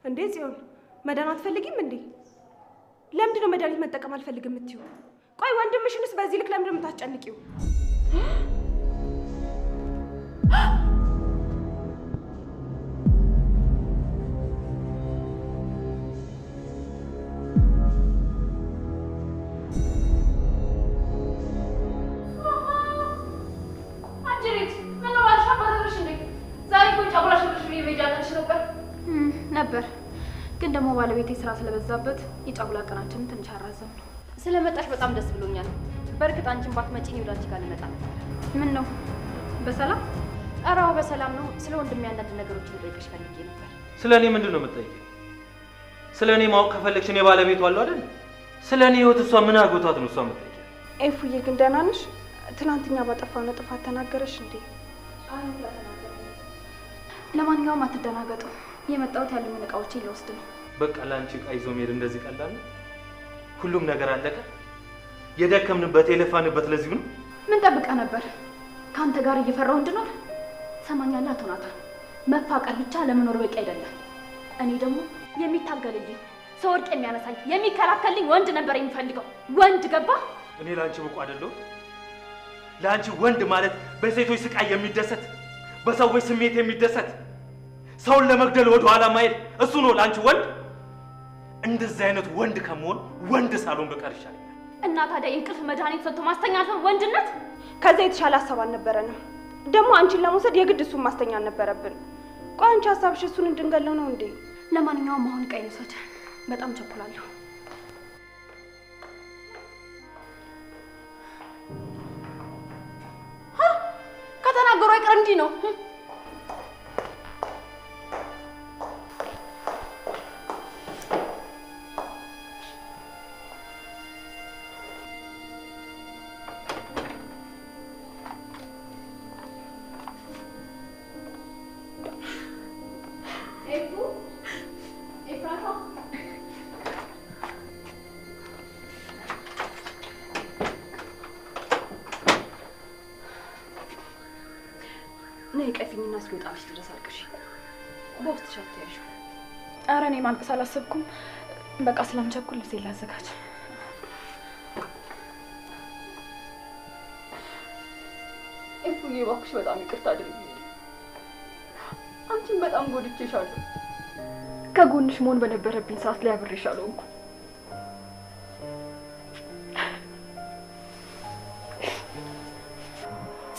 እንዴ ጽዮን መዳን አትፈልጊም እንዴ? ለምንድን ነው መድኃኒት መጠቀም አልፈልግም የምትይው? ቆይ ወንድምሽንስ በዚህ ልክ ለምንድን ነው የምታስጨንቂው? ነበር ግን ደግሞ ባለቤቴ ስራ ስለበዛበት የጫጉላ ቀናችንን ትንሽ አራዘም ነው። ስለመጣሽ በጣም ደስ ብሎኛል። በርግጥ አንቺን ባትመጪ ነው ወዳንቺ ጋር ልመጣ ነበር። ምን ነው በሰላም? ኧረ አዎ በሰላም ነው። ስለ ወንድሜ አንዳንድ ነገሮችን ልጠይቅሽ ፈልጌ ነበር። ስለ እኔ ምንድን ነው የምትጠይቂው? ስለ እኔ ማወቅ ከፈለግሽ እኔ ባለቤቱ አለው አይደል? ስለ እኔ ህይወት እሷ ምን አጎቷት ነው እሷ የምትጠይቂው? ኤፉዬ ግን ደህና ነሽ? ትናንትና ባጠፋነው ጥፋት ተናገረሽ እንዴ? ለማንኛውም አትደናገጡ። የመጣሁት ያሉኝን እቃዎችን ልወስድ ነው። በቃ ላንቺ እቃ ይዞ መሄድ እንደዚህ ቀላል ነው? ሁሉም ነገር አለቀ? የደከምንበት የለፋንበት ለዚህ ነው? ምን ጠብቀህ ነበር? ከአንተ ጋር እየፈራሁ እንድኖር? ሰማኛለህ አቶ ናታን፣ መፋቀር ብቻ ለመኖር በቂ አይደለም። እኔ ደግሞ የሚታገልልኝ ሰወርቅ የሚያነሳኝ የሚከራከልኝ ወንድ ነበር የሚፈልገው። ወንድ ገባ? እኔ ላንቺ ብቁ አይደለሁ? ላንቺ ወንድ ማለት በሴቶች ስቃይ የሚደሰት በሰዎች ስሜት የሚደሰት ሰውን ለመግደል ወደ ኋላ ማይል እሱ ነው ላንቺ ወንድ? እንደዚህ አይነት ወንድ ከመሆን ወንድ ሳሎን በቀር ይሻላል። እና ታዲያ የእንቅልፍ መድኃኒት ሰጥቶ ማስተኛት ነው ወንድነት? ከዛ የተሻለ ሀሳብ አልነበረንም። ደግሞ አንቺን ለመውሰድ የግድ እሱን ማስተኛ አልነበረብን። ቆይ አንቺ ሀሳብሽ እሱን እንድንገለው ነው እንዴ? ለማንኛውም አሁን እቃዬን ውሰድ፣ በጣም ቸኩላለሁ። ከተናገሩ አይቀር እንዲህ ነው። ነይ ቀፊኝና እስኪወጣልሽ ድረስ አልቅሽ። በውስጥ ሻትያሽ። ኧረ እኔ ማልቀስ አላሰብኩም። በቃ ስለምቸኩል ልብሴን ላዘጋጅ። ኤፉዬ እባክሽ በጣም ይቅርታ አድርጊልኝ። አንቺን በጣም ጎድቼሻለሁ። ከጎንሽ መሆን በነበረብኝ ሰዓት ላይ አብሬሻለሁ እንኳን።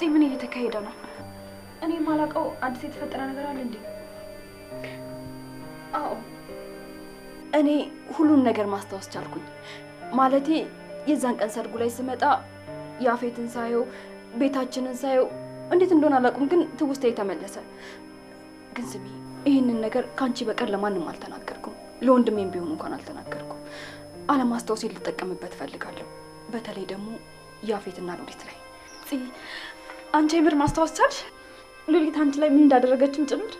ምን እየተካሄደ ነው? እኔ ማላውቀው አዲስ የተፈጠረ ነገር አለ እንዴ? አዎ እኔ ሁሉን ነገር ማስታወስ ቻልኩኝ። ማለቴ የዛን ቀን ሰርጉ ላይ ስመጣ ያፌትን ሳየው ቤታችንን ሳየው እንዴት እንደሆነ አላውቅም፣ ግን ትውስታዬ ተመለሰ። ግን ስሚ፣ ይህንን ነገር ካንቺ በቀር ለማንም አልተናገርኩም። ለወንድሜም ቢሆን እንኳን አልተናገርኩም። አለማስታወሴን ልጠቀምበት ፈልጋለሁ። በተለይ ደግሞ ያፌትና ሉሊት ላይ። አንቺ የምር ማስታወስ ቻልሽ? ሉሊት አንቺ ላይ ምን እንዳደረገችም ጭምር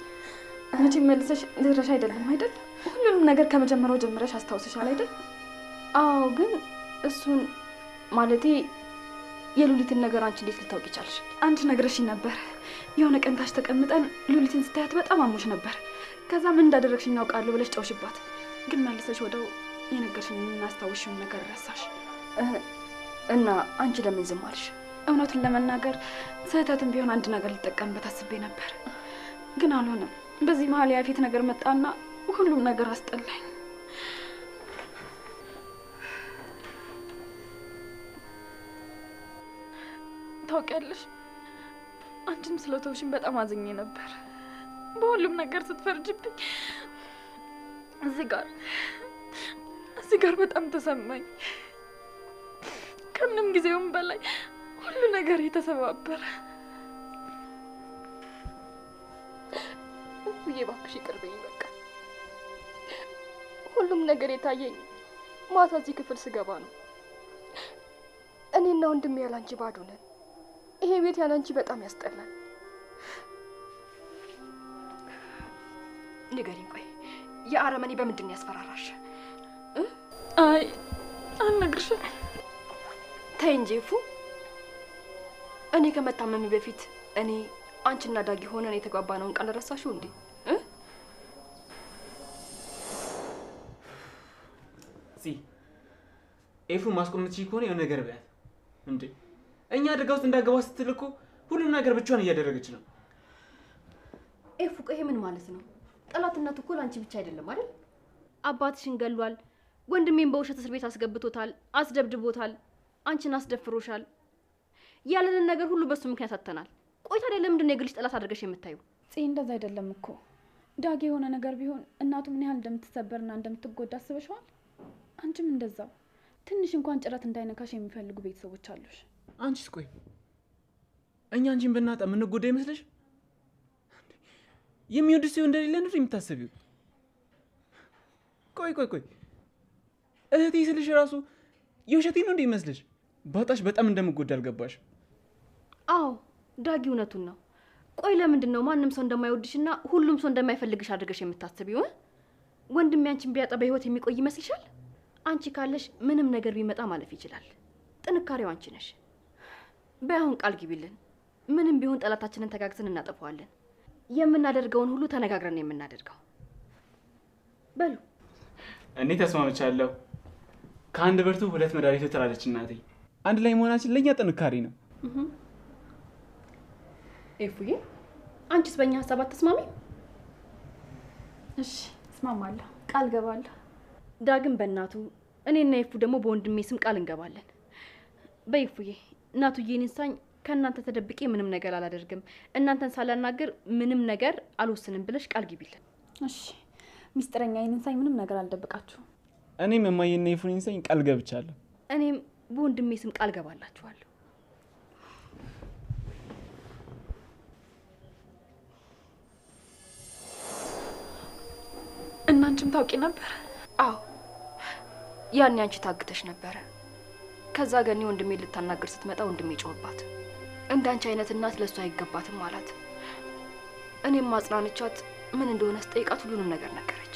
መቼም መልሰሽ ልትረሺ አይደለም አይደል? ሁሉንም ነገር ከመጀመሪያው ጀምረሽ አስታውሰሻል አይደል? አዎ፣ ግን እሱን ማለቴ የሉሊትን ነገር አንቺ እንዴት ልታውቂ ቻልሽ? አንቺ ነግረሽኝ ነበር። የሆነ ቀን ታች ተቀምጠን ሉሊትን ስታያት በጣም አሞሽ ነበር። ከዛ ምን እንዳደረግሽኝ አውቃለሁ ብለሽ ጨውሽባት፣ ግን መልሰሽ ወደው የነገርሽኝ እናስታውሽውን ነገር ረሳሽ። እና አንቺ ለምን ዝም አልሽ? እውነቱን ለመናገር ስህተትም ቢሆን አንድ ነገር ልጠቀምበት አስቤ ነበር፣ ግን አልሆነም። በዚህ መሀል ያፌት ነገር መጣና ሁሉም ነገር አስጠላኝ። ታውቂያለሽ፣ አንቺም ስለተውሽኝ በጣም አዝኜ ነበር። በሁሉም ነገር ስትፈርጅብኝ እዚህ ጋር በጣም ተሰማኝ። ከምንም ጊዜውም በላይ ሁሉ ነገር የተሰባበረ። እባክሽ ይቅር በይኝ። በቃ ሁሉም ነገር የታየኝ ማታ እዚህ ክፍል ስገባ ነው። እኔና ወንድሜ ያላንቺ ባዶ ነን። ይሄ ቤት ያላንቺ በጣም ያስጠላል። ንገሪኝ፣ ቆይ የአረመኔ በምንድን ያስፈራራሽ? አይ አልነግርሽም። ተይ እንጂ ፉ። እኔ ከመታመሚ በፊት እኔ አንቺና ዳጊ ሆነን የተጓባነውን ቃል ረሳሽው እንዴ? ኤፉ ማስቆም የምትችይ ከሆነ የሆነ ነገር በያት እንዴ። እኛ አደጋ ውስጥ እንዳገባ ስትል እኮ ሁሉም ነገር ብቻዋን እያደረገች ነው። ኤፉ ቆይ ምን ማለት ነው? ጠላትነቱ እኮ ላንቺ ብቻ አይደለም አይደል? አባትሽን ገሏል፣ ወንድሜን በውሸት እስር ቤት አስገብቶታል፣ አስደብድቦታል፣ አንቺን አስደፍሮሻል። ያለንን ነገር ሁሉ በሱ ምክንያት አተናል። ቆይ ታዲያ ለምንድን ነው የግልሽ ጠላት አድርገሽ የምታዩ? እንደዛ አይደለም እኮ ዳጊ የሆነ ነገር ቢሆን እናቱ ምን ያህል እንደምትሰበርና እንደምትጎዳ አስበሽዋል? አንቺም እንደዛው ትንሽ እንኳን ጭረት እንዳይነካሽ የሚፈልጉ ቤተሰቦች አሉሽ። አንቺስ ቆይ እኛ አንቺን ብናጣ የምንጎዳ ይመስልሽ? የሚወድሽ ሰው እንደሌለ ነው የምታስቢው? ቆይ እህቴ ስልሽ ራሱ የውሸቴ ነው እንዴ ይመስልሽ? ባጣሽ በጣም እንደምጎዳ አልገባሽ? አዎ ዳጊ እውነቱን ነው። ቆይ ለምንድን ነው ማንም ሰው እንደማይወድሽና ሁሉም ሰው እንደማይፈልግሽ አድርገሽ የምታስቢው? ወንድሜ አንቺን ቢያጣ በህይወት የሚቆይ ይመስልሻል? አንቺ ካለሽ ምንም ነገር ቢመጣ ማለፍ ይችላል። ጥንካሬው አንቺ ነሽ። በአሁን ቃል ግቢልን። ምንም ቢሆን ጠላታችንን ተጋግዘን እናጠፋዋለን። የምናደርገውን ሁሉ ተነጋግረን የምናደርገው። በሉ እኔ ተስማምቻለሁ። ከአንድ ብርቱ ሁለት መድኃኒቱ ትላለች እናቴ። አንድ ላይ መሆናችን ለኛ ጥንካሬ ነው። ኤፉዬ አንቺስ በእኛ ሀሳብ አትስማሚ? እሺ እስማማለሁ፣ ቃል ገባለሁ። ዳግም በእናቱ እኔና ኤፉ ደግሞ በወንድሜ ስም ቃል እንገባለን። በኤፉዬ እናቱዬን እንሳኝ ከእናንተ ተደብቄ ምንም ነገር አላደርግም፣ እናንተን ሳላናገር ምንም ነገር አልወስንም ብለሽ ቃል ግቢልን። እሺ ሚስጥረኛ ይንሳኝ፣ ምንም ነገር አልደብቃችሁም። እኔም የማየና ኤፉን እንሳኝ ቃል ገብቻለሁ። እኔም በወንድሜ ስም ቃል ገባላችኋለሁ። እናንቺም ታውቂ ነበር? አዎ ያኔ አንቺ ታግተሽ ነበረ። ከዛ ገኒ ወንድሜ ልታናገር ስትመጣ ወንድሜ ጮህባት። እንዳንቺ አይነት እናት ለሷ አይገባትም አላት። እኔም ማጽናንቻት ምን እንደሆነ ስጠይቃት ሁሉንም ነገር ነገረች።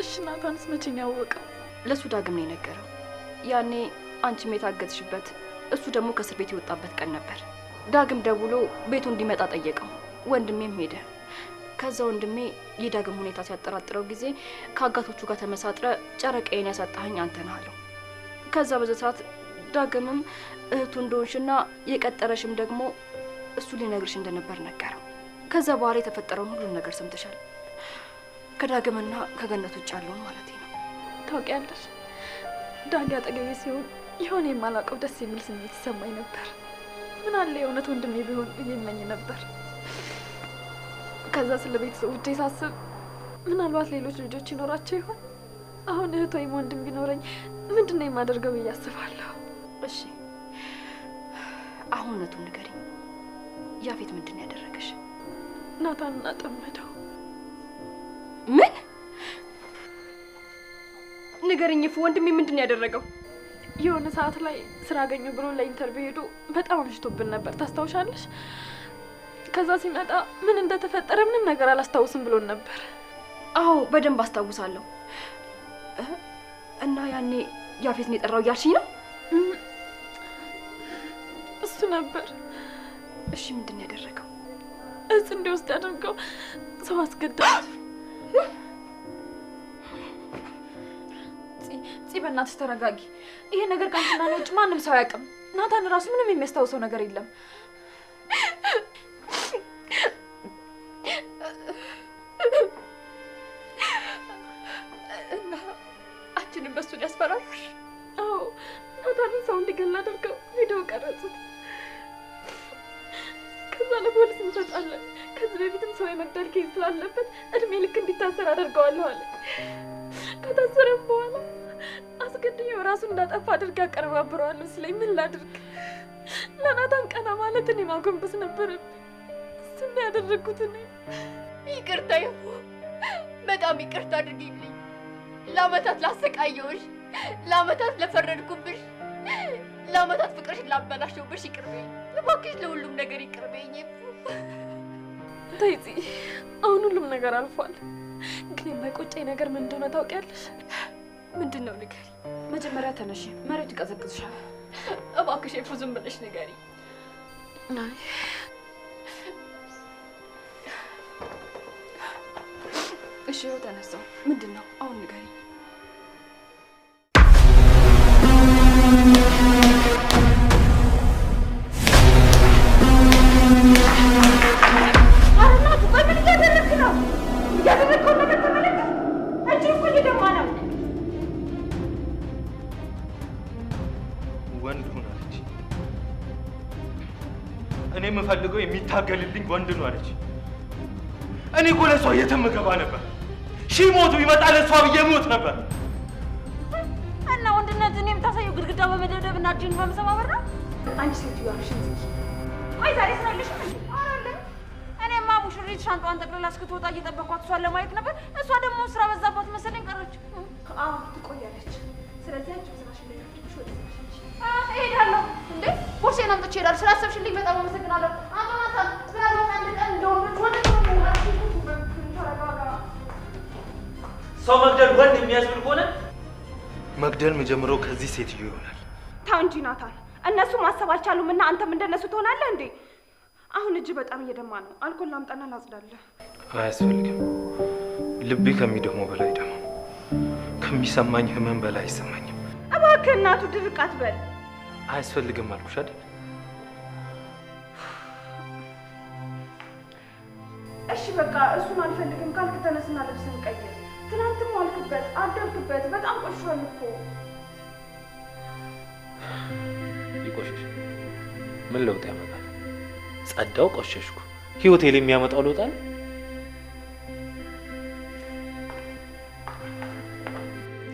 እሺ ናታንስ መቼ ነው ያወቀው? ለሱ ዳግም ነው የነገረው። ያኔ አንቺም የታገትሽበት እሱ ደግሞ ከእስር ቤት የወጣበት ቀን ነበር። ዳግም ደውሎ ቤቱ እንዲመጣ ጠየቀው። ወንድሜም ሄደ። ከዛ ወንድሜ የዳግም ሁኔታ ሲያጠራጥረው ጊዜ ከአጋቶቹ ጋር ተመሳጥረ ጨረቃዬን ያሳጣኸኝ አንተ ነህ አለው። ከዛ በዛ ሰዓት ዳግምም እህቱ እንደሆንሽና የቀጠረሽም ደግሞ እሱ ሊነግርሽ እንደነበር ነገረው። ከዛ በኋላ የተፈጠረውን ሁሉን ነገር ሰምተሻል። ከዳግምና ከገነት ውጭ ያለውን ማለት ነው። ታውቂያለሽ ዳጊ አጠገቤ ሲሆን የሆነ የማላውቀው ደስ የሚል ስሜት ይሰማኝ ነበር። ምን አለ የእውነት ወንድሜ ቢሆን እየመኝ ነበር። ከዛ ስለ ቤተሰቦቼ ሳስብ ምናልባት ሌሎች ልጆች ይኖራቸው ይሆን? አሁን እህት ወይም ወንድም ቢኖረኝ ምንድነው የማደርገው ብዬ አስባለሁ። እሺ አሁን እውነቱን ንገሪኝ። ያፌት ምንድን ያደረገሽ? ናታንን አጠመደው። ምን? ንገሪኝ እፉ፣ ወንድሜ ምንድን ያደረገው? የሆነ ሰዓት ላይ ስራ አገኘሁ ብሎ ለኢንተርቪው ሄዶ በጣም አምሽቶብን ነበር፣ ታስታውሻለሽ? ከዛ ሲመጣ ምን እንደተፈጠረ ምንም ነገር አላስታውስም ብሎን ነበር። አዎ በደንብ አስታውሳለሁ። እና ያኔ ያፌትን የጠራው እያልሽኝ ነው? እሱ ነበር። እሺ ምንድን ያደረገው? እጽ እንዲወስድ አድርገው ሰው አስገደሉት። ፂ በእናትሽ ተረጋጊ። ይሄ ነገር ከአንቺና እኔ ውጭ ማንም ሰው አያውቅም። ናታን ራሱ ምንም የሚያስታውሰው ነገር የለም። እና አንቺንም በሱ ሊያስፈራራሽ? አዎ ናታንን ሰው እንዲገል አድርገው ቪዲዮ ቀረጹት። ከዛ ለፖሊስ እንሰጣለን። ከዚህ በፊትም ሰው የመግደል ኬዝ ስላለበት እድሜ ልክ እንዲታሰር አደርገዋለሁ አለ። ከታሰረም በኋላ አስገድዬው ራሱን እንዳጠፋ አድርጋ አቀረባብረዋለሁ ሲለኝ ምን ላድርግ? ለናታን ቀና ማለት እኔ ማጎንበስ ነበረብኝ። እሱን ያደረግኩት እኔ። ይቅርታ ይፉ፣ በጣም ይቅርታ አድርጊልኝ። ለአመታት ላሰቃየሁሽ፣ ለአመታት ለፈረድኩብሽ፣ ለአመታት ፍቅርሽን ላበላሸሁብሽ ይቅር በይኝ እባክሽ። ለሁሉም ነገር ይቅር በይኝ ይፉ። ተይ ፂ፣ አሁን ሁሉም ነገር አልፏል። ግን የማይቆጨኝ ነገር ምን እንደሆነ ታውቂያለሽ? ምንድን ነው ንገሪ። መጀመሪያ ተነሺ፣ መሬቱ ይቀዘቅዝሻል። እባክሽ ይፉ ዝም ብለሽ ንገሪ። አይ እሺ ተነሳው። ምንድን ነው አሁን ንገሪ። የምፈልገው የሚታገልልኝ ወንድ ነው አለች። እኔ እኮ ለሷ የትም ገባ ነበር። ሺህ ሞቱ ቢመጣ ለሷ ብዬ ሞት ነበር። እና ወንድነትን የምታሳየው ግድግዳ በመደብደብና እጅን በመሰባበር ነው? አንቺ ሴትዮ አፍሽን ዝጊ። ወይ ዛሬ ስራልሽ እንዴ? አራለ እኔማ ሙሽሪት ሻንጣዋን ጠቅልላ እስክትወጣ እየጠበኳት እሷን ለማየት ነበር። እሷ ደግሞ ስራ በዛባት መሰለኝ ቀረች። አዎ ትቆያለች። ስለዚህ አንቺ ስራሽ ላይ አትጭሽ ወደ እሄዳለሁ። እንዴ ቦርሴን አምጥቼ እሄዳለሁ። ስላሰብሽልኝ በጣም አመሰግናለሁ። አንተናታ ስላልሆነ አንድ ቀን እንደውም ወደ ሰው መግደል ወንድ የሚያስብል ከሆነ መግደል መጀመሪያው ከዚህ ሴትዮ ይሆናል። ታው እንጂ ናታን፣ እነሱ ማሰብ አልቻሉም እና አንተም እንደነሱ ትሆናለህ እንዴ? አሁን እጅ በጣም እየደማ ነው። አልኮል ላምጣና ላጽዳለህ። አያስፈልግም። ልቤ ከሚደማው በላይ ደማ፣ ከሚሰማኝ ህመም በላይ አይሰማኝም። እባክህ እናቱ ድርቅ አትበል። አያስፈልግም አልኩሽ አይደል? እሺ በቃ እሱን አልፈልግም ካልክ ተነስና ልብስን ቀይር። ትናንትም ዋልክበት አደርክበት፣ በጣም ቆሽሿል እኮ። ይቆሽሽ ምን ለውጥ ያመጣል? ጸዳው ቆሸሽኩ። ህይወቴ ላይ የሚያመጣው ለውጥ አለ?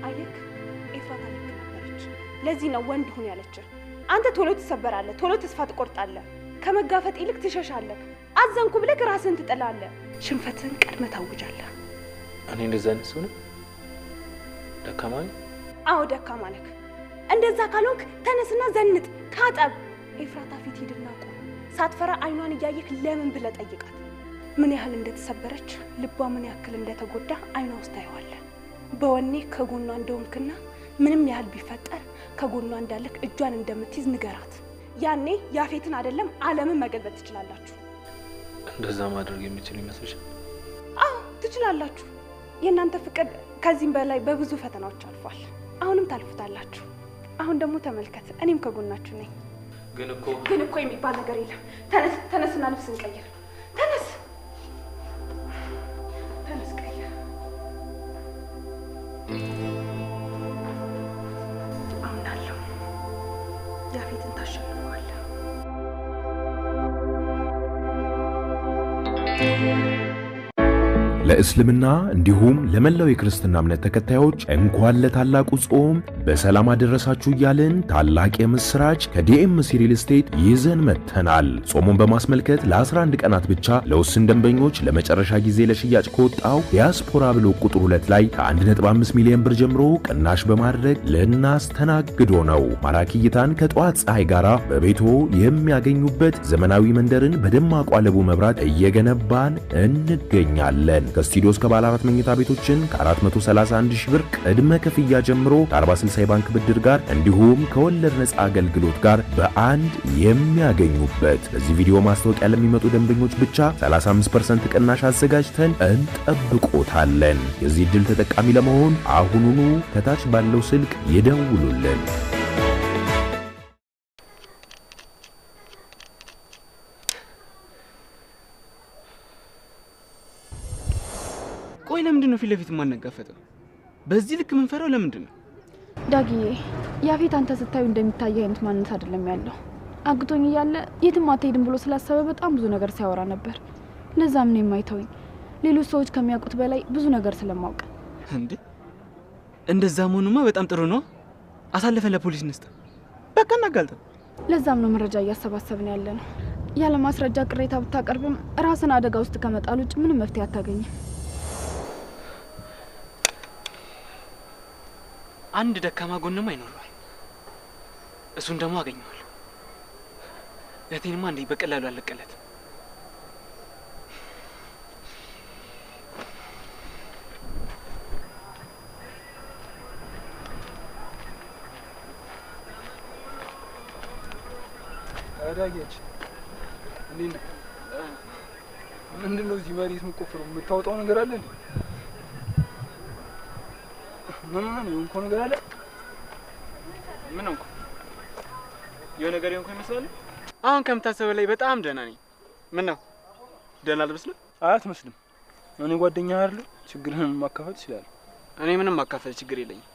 አየክ ኤፍራታ ልክ ነበረች። ለዚህ ነው ወንድ ሁን ያለችህ። አንተ ቶሎ ትሰበራለህ፣ ቶሎ ተስፋ ትቆርጣለህ። ከመጋፈጥ ይልቅ ትሸሻለህ። አዘንኩ ብለህ ራስህን ትጥላለህ። ሽንፈትህን ቀድመህ ታውጃለህ። እኔ እንደዛ አይነት ሰው ነኝ? ደካማ ነኝ? አዎ ደካማ ነህ። እንደዛ ካልሆንክ ተነስና ዘንጥ፣ ታጠብ። ኤፍራታ ፊት ሂድና ቁም። ሳትፈራ አይኗን እያየክ ለምን ብለህ ጠይቃት። ምን ያህል እንደተሰበረች፣ ልቧ ምን ያክል እንደተጎዳ አይኗ ውስጥ ታየዋለህ። በወኔ ከጎኗ እንደሆንክና ምንም ያህል ቢፈጠር ከጎኗ እንዳለክ እጇን እንደምትይዝ ንገራት። ያኔ ያፌትን አይደለም ዓለምን መገልበጥ ትችላላችሁ። እንደዛ ማድረግ የሚችል ይመስልሻል? አዎ ትችላላችሁ። የእናንተ ፍቅር ከዚህም በላይ በብዙ ፈተናዎች አልፏል። አሁንም ታልፉታላችሁ። አሁን ደግሞ ተመልከት፣ እኔም ከጎናችሁ ነኝ። ግን እኮ የሚባል ነገር የለም። ተነስና ልብስን ቀይር። ተነስ ቀይር። አምናለሁ ያፌትን ታሸንፈዋለህ። ለእስልምና እንዲሁም ለመላው የክርስትና እምነት ተከታዮች እንኳን ለታላቁ ጾም በሰላም አደረሳችሁ እያልን ታላቅ የምስራች ከዲኤምሲ ሪል ስቴት ይዘን መጥተናል። ጾሙን በማስመልከት ለ11 ቀናት ብቻ ለውስን ደንበኞች ለመጨረሻ ጊዜ ለሽያጭ ከወጣው ዲያስፖራ ብሎ ቁጥር 2 ላይ ከ1.5 ሚሊዮን ብር ጀምሮ ቅናሽ በማድረግ ልናስተናግዶ ነው። ማራኪ እይታን ከጠዋት ፀሐይ ጋር በቤቶ የሚያገኙበት ዘመናዊ መንደርን በደማቁ አለቡ መብራት እየገነባን እንገኛለን። ከስቱዲዮ እስከ ባለ 4 መኝታ ቤቶችን ከ431 ሺህ ብር ቅድመ ክፍያ ጀምሮ ከ40/60 የባንክ ብድር ጋር እንዲሁም ከወለድ ነፃ አገልግሎት ጋር በአንድ የሚያገኙበት። በዚህ ቪዲዮ ማስታወቂያ ለሚመጡ ደንበኞች ብቻ 35% ቅናሽ አዘጋጅተን እንጠብቆታለን። የዚህ ዕድል ተጠቃሚ ለመሆን አሁኑኑ ከታች ባለው ስልክ ይደውሉልን። ቆይ ለምንድን ነው ፊት ለፊት ማንጋፈጠው? በዚህ ልክ ምን ፈራው ለምንድን ነው? ዳጊዬ ያፌት አንተ ስታዩ እንደሚታይ አይነት ማንነት አይደለም ያለው። አግቶኝ እያለ የትም አትሄድም ብሎ ስላሰበ በጣም ብዙ ነገር ሲያወራ ነበር። ለዛም ነው የማይተውኝ። ሌሎች ሰዎች ከሚያውቁት በላይ ብዙ ነገር ስለማውቅ። እንዴ እንደዛ መሆኑማ በጣም ጥሩ ነው። አሳልፈን ለፖሊስ እንስጥ፣ በቃ እናጋልጠው። ለዛም ነው መረጃ እያሰባሰብን ያለ ነው። ያለ ማስረጃ ቅሬታ ብታቀርብም ራስን አደጋ ውስጥ ከመጣል ውጭ ምንም መፍትሄ አታገኝም። አንድ ደካማ ጎንማ ይኖረዋል። እሱን ደግሞ አገኘዋለሁ። እህቴንማ እንዴ በቀላሉ አለቀለት። አዳጌች እንዴ ምንድነው እዚህ መሬት የምትቆፍረው? የምታወጣው ነገር አለ እንዴ? ምን እንኳን ነገር አለ? ምን እንኳን የሆነ ነገር እንኳን ይመስላል። አሁን ከምታሰበው ላይ በጣም ደህና ነኝ። ምን ነው ደህና አልመስልም? አትመስልም። እኔ ጓደኛ አይደል? ችግርህን ማካፈል ይችላል። እኔ ምንም ማካፈል ችግር የለኝም።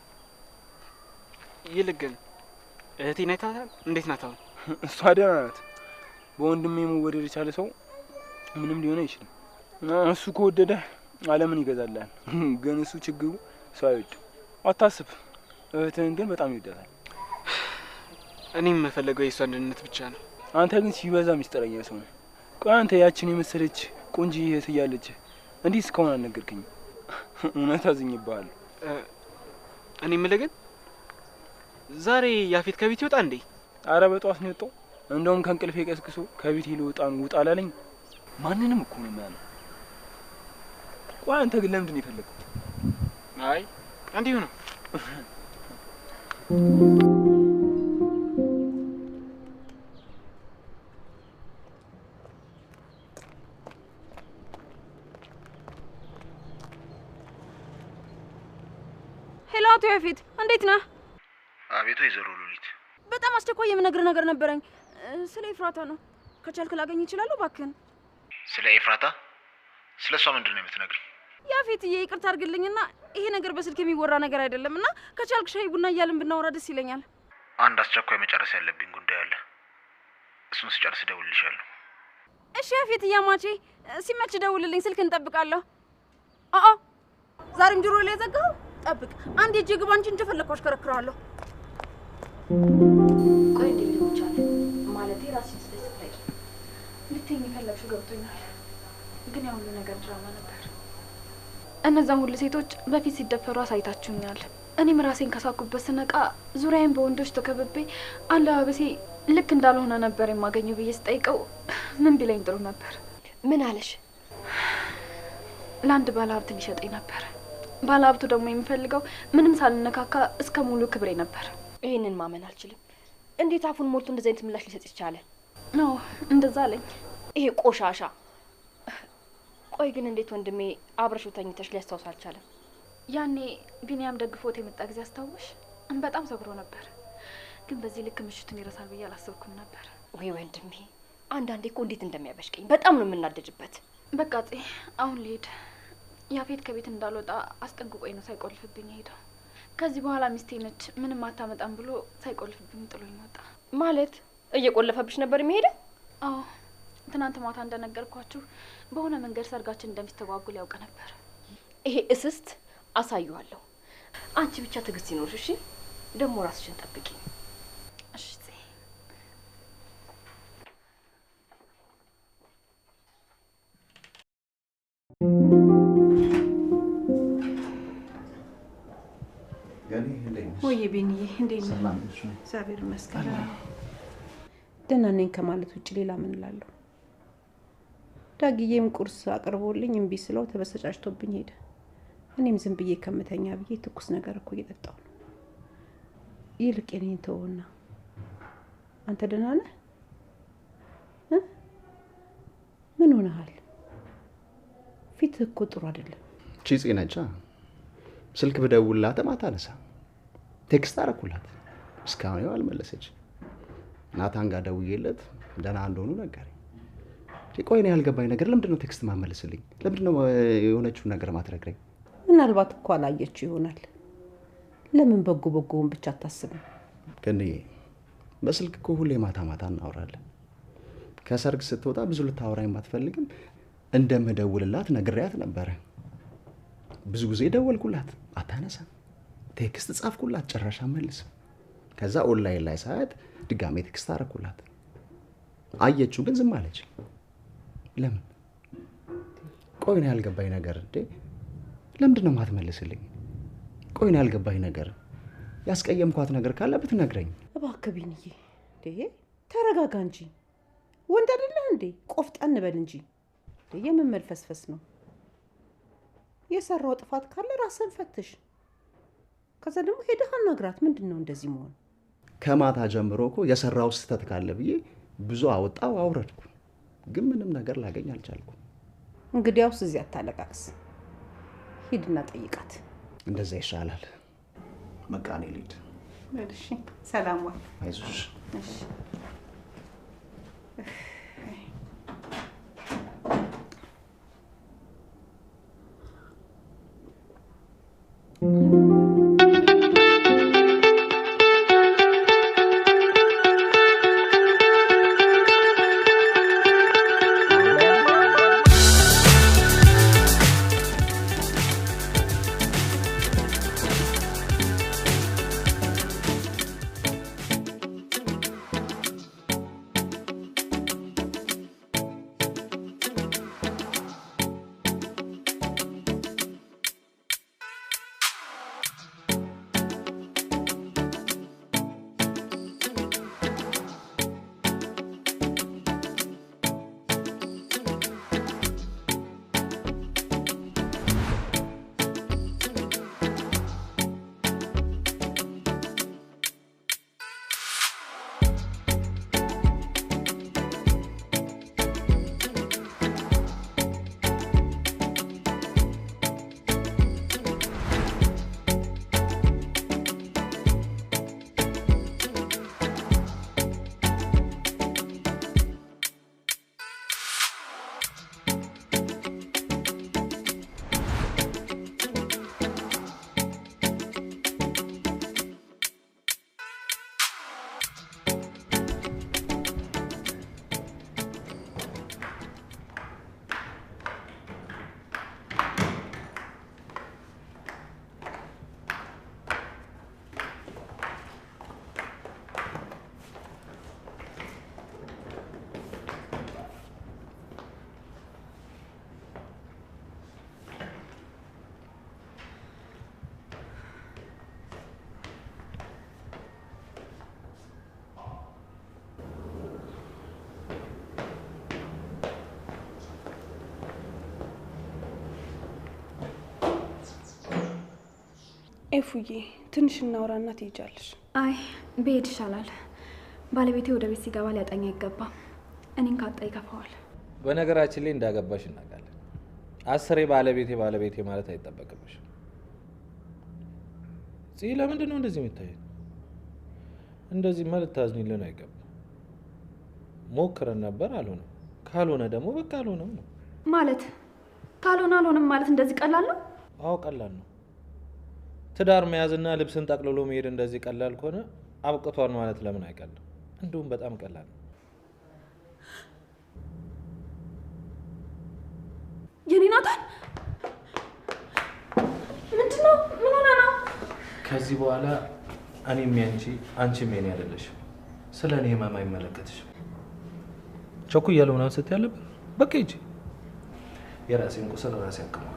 ይልቅ ግን እህቴ ናት። እንዴት ናት አሁን? እሷ ደህና ናት። በወንድሜ መወደድ የቻለ ሰው ምንም ሊሆን አይችልም። እሱ ከወደደ ዓለምን ይገዛላል። ግን እሱ ችግሩ ሰው አይወድም። አታስብ፣ እህትህን ግን በጣም ይወዳታል። እኔም የምፈልገው የእሷ አንድነት ብቻ ነው። አንተ ግን ሲበዛ ሚስጥረኛ ሰው ነህ። ቆይ አንተ ያችን የመሰለች ቆንጆ እህት እያለች እንዲህ እስካሁን አልነገርከኝም? እውነት አዝኜብሃለሁ። እኔ የምልህ ግን ዛሬ ያፌት ከቤት ይወጣ እንዴ? አረ በጠዋት ነው የወጣው። እንደውም ከእንቅልፌ ቀስቅሶ ከቤት ሊወጣ ነው ውጣ አላለኝ። ማንንም እኮ ነው የሚያለው። ቆይ አንተ ግን ለምንድን ነው የፈለገው? አይ እንዲሁ ነው። ሄሎ አቶ ያፌት እንዴት ነህ? አቤት ወይዘሮ ሉሊት። በጣም አስቸኳይ የምነግርህ ነገር ነበረኝ። ስለ ኤፍራታ ነው። ከቻልክ ላገኝ እችላለሁ እባክህን? ስለ ኤፍራታ? ስለ እሷ ምንድን ነው የምትነግሪኝ? ያፌትዬ ይቅርታ አድርግልኝና ይሄ ነገር በስልክ የሚወራ ነገር አይደለምና ከቻልክ ሻይ ቡና እያልን ብናወራ ደስ ይለኛል። አንድ አስቸኳይ መጨረስ ያለብኝ ጉዳይ አለ። እሱን ስጨርስ እደውልልሻለሁ። እሺ ያፌትዬ አማቼ፣ ሲመች ደውልልኝ፣ ስልክ እንጠብቃለሁ። ዛሬም ጆሮ ላይ ዘጋው። ጠብቅ፣ አንድ እጄ ግባ እንጂ እንደፈለኩ አሽከረክራለሁ። ቆይ እንዴ ልጅ ማለት ራስሽን ስለሰጠኝ ልትይኝ የፈለግሽው ገብቶኛል። ግን ያ ሁሉ ነገር ድራማ ነበር። እነዛን ሁሉ ሴቶች በፊት ሲደፈሩ አሳይታችሁኛል። እኔም ራሴን ከሳኩበት ስነቃ ዙሪያዬን በወንዶች ተከብቤ አለባበሴ ልክ እንዳልሆነ ነበር የማገኘው ብዬ ስጠይቀው ምን ቢለኝ ጥሩ ነበር? ምን አለሽ? ለአንድ ባለሀብት ሊሸጠኝ ነበር። ባለሀብቱ ደግሞ የሚፈልገው ምንም ሳልነካካ እስከ ሙሉ ክብሬ ነበር። ይሄንን ማመን አልችልም። እንዴት አፉን ሞልቶ እንደዚህ አይነት ምላሽ ሊሰጥ ይቻላል? ነው እንደዛ አለኝ። ይሄ ቆሻሻ። ቆይ ግን እንዴት ወንድሜ አብረሽው ተኝተሽ ሊያስታውስ አልቻለም? ያኔ ቢኒያም ደግፎት የመጣ ጊዜ አስታውሽ? በጣም ሰብሮ ነበር። ግን በዚህ ልክ ምሽቱን ይረሳል ብዬ አላሰብኩም ነበር። ወይ ወንድሜ፣ አንዳንዴ እኮ እንዴት እንደሚያበሽቀኝ በጣም ነው የምናደድበት። በቃ አሁን ልሄድ። ያፌት ከቤት እንዳልወጣ አስጠንቅቆኝ ነው ሳይቆልፍብኝ ሄደው። ከዚህ በኋላ ሚስቴ ነች ምንም አታመጣም ብሎ ሳይቆልፍብኝ ጥሎኝ ወጣ። ማለት እየቆለፈብሽ ነበር የሚሄደው? አዎ፣ ትናንት ማታ እንደነገርኳችሁ በሆነ መንገድ ሰርጋችን እንደሚስተጓጉል ያውቅ ነበር። ይሄ እስስት አሳዩዋለሁ። አንቺ ብቻ ትዕግስት ይኖርሽ እሺ? ደግሞ ራስሽን ጠብቂ እሺ? ወይ ቢኒዬ እንዴት ነህ? እግዚአብሔር ይመስገን ደህና ነኝ ከማለት ውጭ ሌላ ምን እላለሁ? ዳግዬም ቁርስ አቅርቦልኝ እምቢ ስለው ተበሰጫጭቶብኝ ሄደ። እኔም ዝም ብዬ ከምተኛ ብዬ ትኩስ ነገር እኮ እየጠጣሁ ነው። ይልቅ የኔን ተውና አንተ ደህና ነህ? ምን ሆነሃል? ፊትህ እኮ ጥሩ አይደለም። ቺጽ ነቻ ስልክ ብደውልላት ማታነሳ። ቴክስት አረኩላት እስካሁን ያው አልመለሰች። ናታን ጋር ደውዬለት ደህና እንደሆኑ ነገረኝ። ቆይ ነው ያልገባኝ ነገር ለምንድን ነው ቴክስት ማመለስልኝ? ለምንድን ነው የሆነችውን ነገር ማትነግረኝ? ምናልባት እኮ አላየችው ይሆናል። ለምን በጎ በጎውን ብቻ አታስብም? ግን በስልክ እኮ ሁሌ ማታ ማታ እናወራለን። ከሰርግ ስትወጣ ብዙ ልታወራኝ ባትፈልግም እንደምደውልላት ነግሬያት ነበረ። ብዙ ጊዜ ደወልኩላት አታነሳም። ቴክስት ጻፍኩላት ጭራሽ አትመልስም። ከዛ ኦንላይን ላይ ሳያት ድጋሜ ቴክስት አረኩላት። አየችው ግን ዝም አለች። ለምን? ቆይ ነው ያልገባኝ ነገር እንዴ ለምንድን ነው ማትመልስልኝ? ቆይ ነው ያልገባኝ ነገር ያስቀየምኳት ነገር ካለ ብትነግረኝ። እባክህ ቢኒዬ እንዴ ተረጋጋ እንጂ ወንድ አይደለህ እንዴ? ቆፍጠን በል እንጂ። የምን መልፈስፈስ ነው? የሰራው ጥፋት ካለ ራስን ፈትሽ። ከዛ ደግሞ ሄደህ አናግራት። ምንድነው እንደዚህ መሆን? ከማታ ጀምሮ እኮ የሰራው ስህተት ካለ ብዬ ብዙ አወጣው አውረድኩ፣ ግን ምንም ነገር ላገኝ አልቻልኩም። እንግዲያውስ እዚህ አታለቃቅስ፣ ሂድና ጠይቃት። እንደዛ ይሻላል። መቃኔ ልሂድ። እሺ ሰላም ዋል። አይዞሽ። እሺ ኤፉዬ ትንሽ እናውራና ትሄጃለሽ። አይ ብሄድ ይሻላል። ባለቤቴ ወደ ቤት ሲገባ ሊያጠኛ አይገባም። እኔን ካጣ ይከፋዋል። በነገራችን ላይ እንዳገባሽ እናውቃለን። አስሬ ባለቤቴ ማለት አይጠበቅብሽ። ለምንድን ነው እንደዚህ የምታየው? እንደዚህ ማለት ታዝኒልን አይገባም። ሞክረን ነበር አልሆነም። ካልሆነ ደግሞ በቃ አልሆነም ነው ማለት። ካልሆነ አልሆነም ማለት እንደዚህ ቀላል ነው? አዎ ቀላል ነው። ትዳር መያዝና ልብስን ጠቅልሎ መሄድ እንደዚህ ቀላል ከሆነ አብቅቷል ማለት ለምን አይቀልም? እንደውም በጣም ቀላል ነው። የኔ ናታን ምንድነው? ምን ሆነ ነው? ከዚህ በኋላ እኔም ያንቺ አንቺም የኔ አይደለሽም። ስለኔ ህመም አይመለከትሽም። ቸኩያለሁ ምናምን ስትይ ያለበት በቃ ሂጂ። የራሴን ቁስል ራሴ አክመዋለሁ።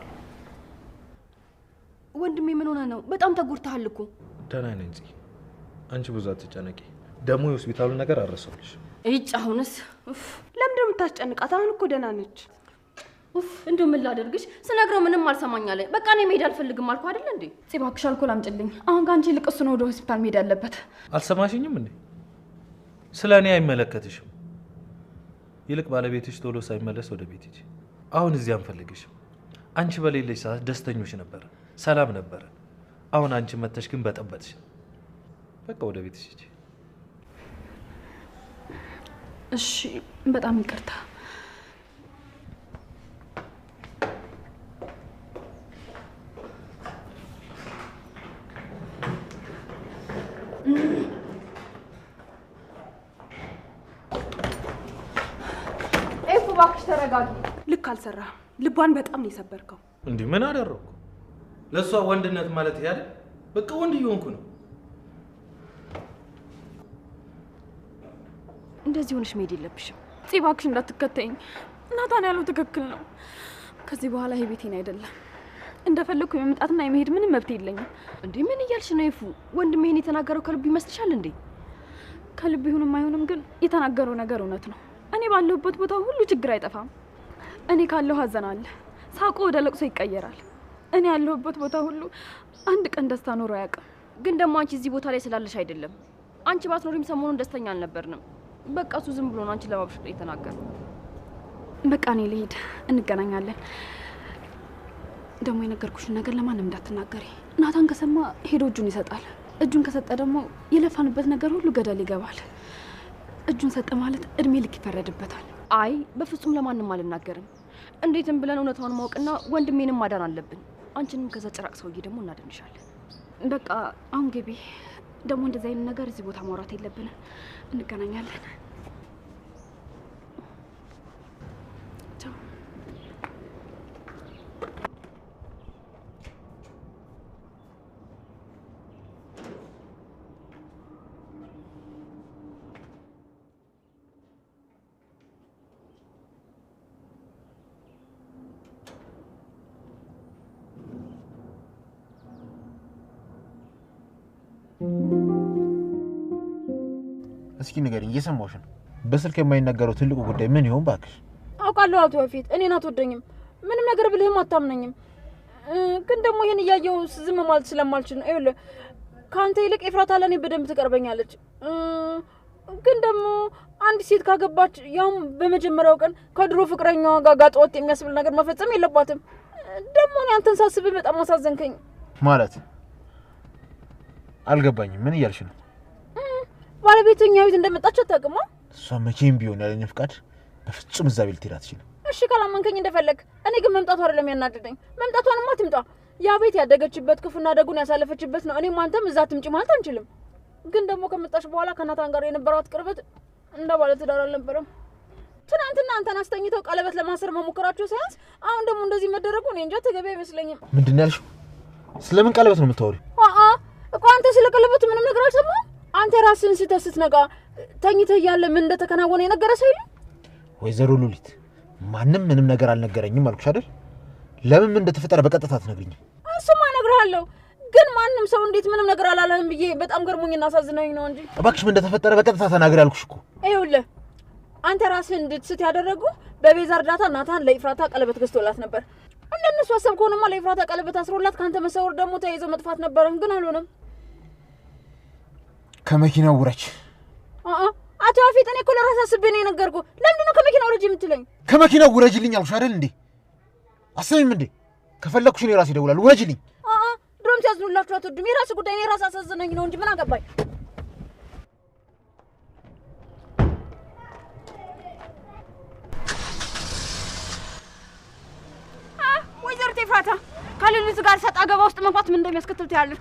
ወንድሜ ምን ሆነ ነው? በጣም ተጎድተሃል እኮ። ደህና ነኝ እንጂ አንቺ ብዙ አትጨነቂ። ደግሞ የሆስፒታሉን ነገር አረሳሁልሽ። እጭ አሁንስ ለምን እንደምታስጨንቃት? አሁን እኮ ደህና ነች። እንደው ምን ላደርግሽ? ስነግረው ምንም አልሰማኝ አለ። በቃ እኔ መሄድ አልፈልግም አልኩ አይደል እንዴ? እባክሽ አልኮል አምጪልኝ። አሁን ካንቺ ይልቅ እሱ ነው ወደ ሆስፒታል መሄድ ያለበት። አልሰማሽኝም እንዴ? ስለኔ አይመለከትሽም። ይልቅ ባለቤትሽ ቶሎ ሳይመለስ ወደ ቤት ሂጂ። አሁን እዚህ አንፈልግሽም። አንቺ በሌለሽ ሰዓት ደስተኞች ነበር፣ ሰላም ነበር። አሁን አንቺ መተሽ ግን በጠበጥሽ። በቃ ወደ ቤትሽ ሂጂ። እሺ በጣም ይቅርታ። ኤፉ እባክሽ ተረጋጊ። ልክ አልሰራህም። ልቧን በጣም ነው የሰበርከው። እንዴ ምን አደረኩ? ለሷ ወንድነት ማለት ያለ በቃ ወንድ እየሆንኩ ነው። እንደዚህ ሆነሽ መሄድ የለብሽም። እባክሽ እንዳትከተይኝ። ናታን ያለው ትክክል ነው። ከዚህ በኋላ ይሄ ቤቴን አይደለም። እንደፈለኩ የመምጣትና የመሄድ ምንም መብት የለኝም። እንዴ ምን እያልሽ ነው ኤፉ? ወንድሜን የተናገረው ከልብ ይመስልሻል እንዴ? ከልብ ይሁንም አይሁንም ግን የተናገረው ነገር እውነት ነው። እኔ ባለሁበት ቦታ ሁሉ ችግር አይጠፋም። እኔ ካለሁ ሀዘን አለ፣ ሳቆ ወደ ለቅሶ ይቀየራል። እኔ ያለሁበት ቦታ ሁሉ አንድ ቀን ደስታ ኖሮ አያውቅም። ግን ደግሞ አንቺ እዚህ ቦታ ላይ ስላለሽ አይደለም። አንቺ ባትኖሪም ሰሞኑን ደስተኛ አልነበርንም። በቃ እሱ ዝም ብሎ ነው አንቺ ለማብሸቅ የተናገረው። በቃ እኔ ልሂድ፣ እንገናኛለን። ደግሞ የነገርኩሽን ነገር ለማንም እንዳትናገሪ። ናታን ከሰማ ሄዶ እጁን ይሰጣል። እጁን ከሰጠ ደግሞ የለፋንበት ነገር ሁሉ ገደል ይገባል። እጁን ሰጠ ማለት እድሜ ልክ ይፈረድበታል። አይ በፍጹም ለማንም አልናገርም። እንዴትም ብለን እውነታውን ማወቅና ወንድሜንም ማዳን አለብን። አንቺንም ከዛ ጭራቅ ሰውዬ ደግሞ እናድንሻለን። በቃ አሁን ግቢ። ደግሞ እንደዚህ አይነት ነገር እዚህ ቦታ ማውራት የለብንም። እንገናኛለን። እስኪ ንገሪኝ፣ እየሰማሁሽ ነው። በስልክ የማይነገረው ትልቁ ጉዳይ ምን ይሆን ባክሽ? አውቃለሁ አቶ ወፊት፣ እኔን አትወደኝም። ምንም ነገር ብልህም አታምነኝም። ግን ደግሞ ይሄን እያየሁ ዝም ማለት ስለማልችል ነው። ይኸውልህ ካንተ ይልቅ ኤፍራታ ለኔ በደንብ ትቀርበኛለች። ግን ደግሞ አንድ ሴት ካገባች ያውም በመጀመሪያው ቀን ከድሮ ፍቅረኛዋ ጋር ጋጠወጥ የሚያስብል ነገር መፈጸም የለባትም። ደግሞ እኔ አንተን ሳስብ በጣም አሳዘንከኝ። ማለት አልገባኝም። ምን እያልሽ ነው? ባለቤትኛ ቤት እንደመጣች አታውቅም? እሷ መቼም ቢሆን ያለኝ ፍቃድ በፍጹም እዛ ቤት ትሄድ አትችልም። እሺ ካላመንከኝ እንደፈለግ። እኔ ግን መምጣቷ አይደለም ያናደደኝ። መምጣቷንማ ትምጣ። ያ ቤት ያደገችበት ክፉና ደጉን ያሳለፈችበት ነው። እኔም አንተም እዛ ትምጪ ማለት አንችልም። ግን ደግሞ ከመጣሽ በኋላ ከናታን ጋር የነበራት ቅርበት እንደ ባለ ትዳር አልነበረም። ትናንትና አንተን አስተኝተው ቀለበት ለማሰር መሞከራቸው ሳይንስ አሁን ደግሞ እንደዚህ መደረጉ እኔ እንጃ ተገቢ አይመስለኝም። ምንድን ነው ያልሽው? ስለምን ቀለበት ነው የምታወሪው? እኮ አንተ ስለ ቀለበቱ ምንም ነገር አልሰማህም? አንተ ራስህን ስትነቃ ተኝተህ እያለ ምን እንደተከናወነ የነገረ ሰው የለም? ወይዘሮ ሉሊት ማንም ምንም ነገር አልነገረኝም አልኩሽ አይደል? ለምን ምን እንደተፈጠረ በቀጥታ አትነግሪኝም? እሱማ እነግርሃለሁ፣ ግን ማንም ሰው እንዴት ምንም ነገር አላለህም ብዬ በጣም ገርሞኝና አሳዝነኝ ነው እንጂ። እባክሽ ምን እንደተፈጠረ በቀጥታ ተናገሪ አልኩሽ እኮ። ይኸውልህ አንተ ራስህን እንድትስት ያደረጉ በቤዛ እርዳታ ናታን ለኤፍራታ ቀለበት ገዝቶላት ነበር። እንደነሱ አሰብ ከሆነማ ለኤፍራታ ቀለበት አስሮላት ካንተ መሰወር ደግሞ ተይዞ መጥፋት ነበር ግን አልሆነም ከመኪናው ውረጅ አቶ አፊት እኔ እኮ ለራስ አስቤ ነው የነገርኩ ለምንድን ነው ከመኪናው ውረጅ የምትለኝ ከመኪናው ውረጅልኝ አልኩሽ አይደል እንዴ አሰሚም እንዴ ከፈለኩሽ እኔ ራሴ እደውላለሁ ውረጅልኝ ድሮም ሲያዝኑላችሁ አትወዱም የራስ ጉዳይ እኔ ራስ አሳዘነኝ ነው እንጂ ምን አገባኝ ወይዘሮ ኤፍራታ ካለልጅ ጋር ሰጣ ገባ ውስጥ መግባት ምን እንደሚያስከትል ታያለሽ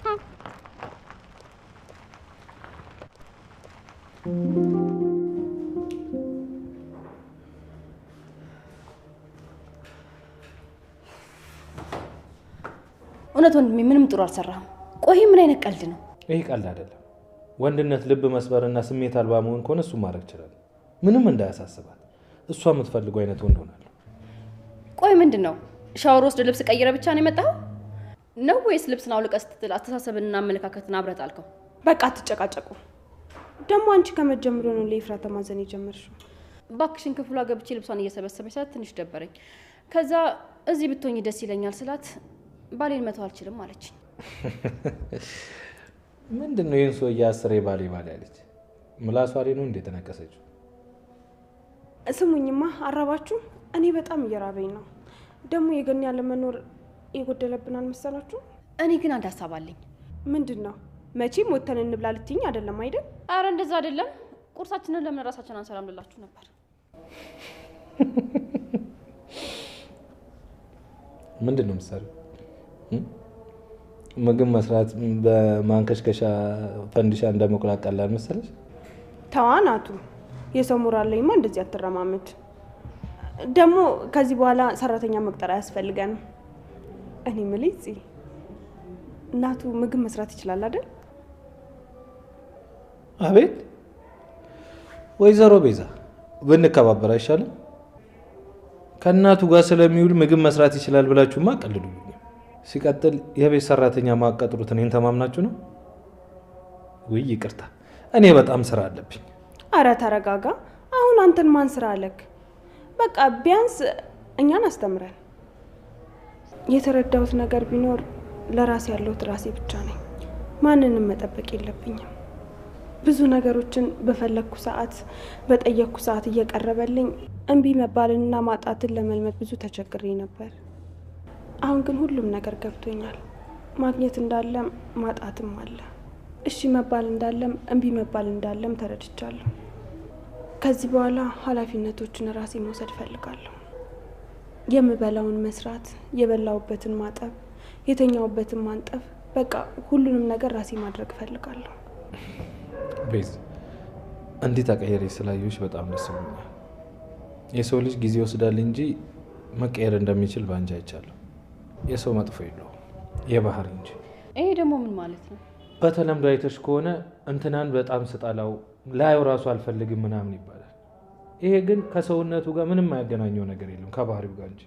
እውነት ወንድሜ ምንም ጥሩ አልሰራህም ቆይ ምን አይነት ቀልድ ነው ይሄ ቀልድ አይደለም ወንድነት ልብ መስበርና ስሜት አልባ መሆን ከሆነ እሱ ማድረግ ይችላል ምንም እንዳያሳስባት እሷ የምትፈልገው አይነት ወንድ ሆናለሁ ቆይ ምንድነው ሻወር ወስደ ልብስ ቀይረ ብቻ ነው የመጣው ነው ወይስ ልብስና አውልቀስ ስትል አስተሳሰብና አመለካከትና አብረት አልከው በቃ አትጨቃጨቁ ደሞ አንቺ ከመጀመሩ ነው ለኤፍራታ ማዘን የጀመርሽው ባክሽን ክፍሏ ገብቼ ልብሷን እየሰበሰበች ሳት ትንሽ ደበረኝ ከዛ እዚህ ብትሆኚ ደስ ይለኛል ስላት ባሌን መተው አልችልም አለችኝ ምንድነው ይሄን ሰው ያስሬ ባሌ አለች ምላሷ ላይ ነው እንዴ ተነቀሰችው ስሙኝማ አራባችሁ እኔ በጣም እየራበኝ ነው ደሞ የገን ያለ መኖር ይጎደለብናል መሰላችሁ እኔ ግን አንድ ሐሳብ አለኝ ምንድነው መቼም ወተን እንብላ ልትይኝ አይደለም አይደል አረ እንደዛ አይደለም ቁርሳችንን ለምን ራሳችን አንሰራም ልላችሁ ነበር ምንድነው ምሳሌ ምግብ መስራት በማንከሽከሻ ፈንዲሻ እንደመቁላት ቀላል መሰለሽ ተዋናቱ የሰው ሞራል ላይማ እንደዚህ አትረማመድ ደሞ ከዚህ በኋላ ሰራተኛ መቅጠር አያስፈልገንም እኔ ምልጽ እናቱ ምግብ መስራት ይችላል አይደል አቤት ወይዘሮ ቤዛ ብንከባበር አይሻልም ከእናቱ ጋር ስለሚውል ምግብ መስራት ይችላል ብላችሁማ ቀልዱልኝ ሲቀጥል የቤት ሰራተኛ ማቀጥሩት እኔን ተማምናችሁ ነው ወይ ይቅርታ እኔ በጣም ስራ አለብኝ አረ ተረጋጋ አሁን አንተን ማን ስራ አለክ በቃ ቢያንስ እኛን አስተምረን የተረዳሁት ነገር ቢኖር ለራሴ ያለሁት ራሴ ብቻ ነኝ ማንንም መጠበቅ የለብኝም ብዙ ነገሮችን በፈለኩ ሰዓት በጠየቅኩ ሰዓት እየቀረበልኝ እንቢ መባልና ማጣትን ለመልመድ ብዙ ተቸግሬ ነበር አሁን ግን ሁሉም ነገር ገብቶኛል ማግኘት እንዳለም ማጣትም አለ እሺ መባል እንዳለም እንቢ መባል እንዳለም ተረድቻለሁ ከዚህ በኋላ ኃላፊነቶችን ራሴ መውሰድ ፈልጋለሁ የምበላውን መስራት የበላውበትን ማጠብ የተኛውበትን ማንጠፍ በቃ ሁሉንም ነገር ራሴ ማድረግ ፈልጋለሁ ቤዝ እንዴት አቀየሪ ስላየሽ በጣም ደስ ብሎኛል የሰው ልጅ ጊዜ ወስዳል እንጂ መቀየር እንደሚችል ባንጃ አይቻለሁ የሰው መጥፎ የለው የባህር እንጂ ይሄ ደግሞ ምን ማለት ነው በተለምዶ አይተሽ ከሆነ እንትናን በጣም ስጣላው ላይው ራሱ አልፈልግም ምናምን ይባላል ይሄ ግን ከሰውነቱ ጋር ምንም የማያገናኘው ነገር የለም ከባህሪው ጋር እንጂ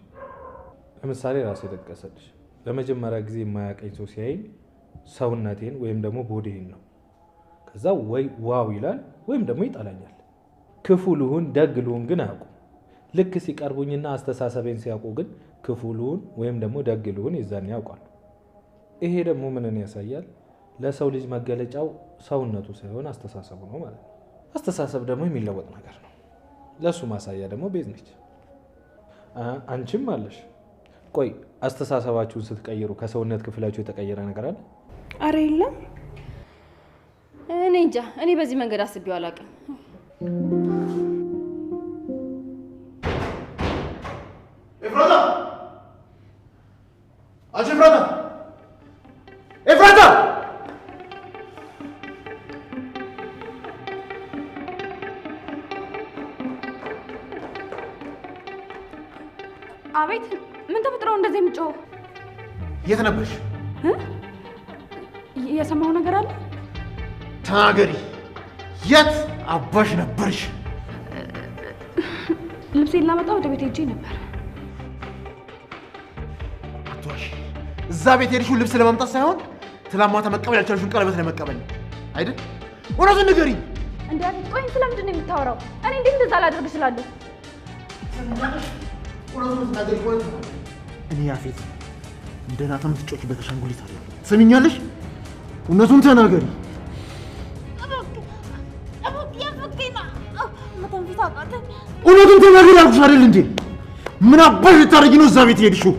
ለምሳሌ ራሴ ተጠቀሰልሽ ለመጀመሪያ ጊዜ የማያቀኝ ሰው ሲያይ ሰውነቴን ወይም ደግሞ ቦዲን ነው ከዛ ወይ ዋው ይላል ወይም ደግሞ ይጣላኛል ክፉ ልሁን ደግ ልሁን ግን አያውቁ ልክ ሲቀርቡኝና አስተሳሰቤን ሲያውቁ ግን ክፉ ልሁን ወይም ደግሞ ደግ ልሁን ይዛን ያውቃሉ ይሄ ደግሞ ምንን ያሳያል ለሰው ልጅ መገለጫው ሰውነቱ ሳይሆን አስተሳሰቡ ነው ማለት ነው አስተሳሰብ ደግሞ የሚለወጥ ነገር ነው ለሱ ማሳያ ደግሞ ቤዝ ነች አንቺም አለሽ ቆይ አስተሳሰባችሁን ስትቀይሩ ከሰውነት ክፍላችሁ የተቀየረ ነገር አለ አረ የለም እኔ እንጃ እኔ በዚህ መንገድ አስቤው አላውቅም ኤፍራታ አንቺ ኤፍራታ ኤፍራታ አቤት ምን ተፈጥሮ እንደዚህ የምጮህ የት ነበርሽ የሰማው ነገር አለ ተናገሪ የት አባሽ ነበርሽ ልብሴን ላመጣ ወደ ቤት ሄጄ ነበር አትዋሽ እዛ ቤት ሄድሽው ልብስ ለማምጣት ሳይሆን ትላማታ መቀበል ያልቻልሽውን ቀለበት ለመቀበል አይደል ወራቱን ንገሪኝ እንዴ አቤት ቆይ ስለምንድን ነው የምታወራው እኔ እንዴት እንደዛ ላደርግ እችላለሁ ወራቱን ንገሪኝ እኔ ያፌት እንደ ናታ የምትጮችበት አሻንጉሊት አይደለም። ትሰሚኛለሽ? እውነቱን ተናገሪ። እውነቱን ተናገሪ አልኩሽ አይደል እንዴ? ምን አባሽ ልታረጊ ነው እዛ ቤት ሄድሽው?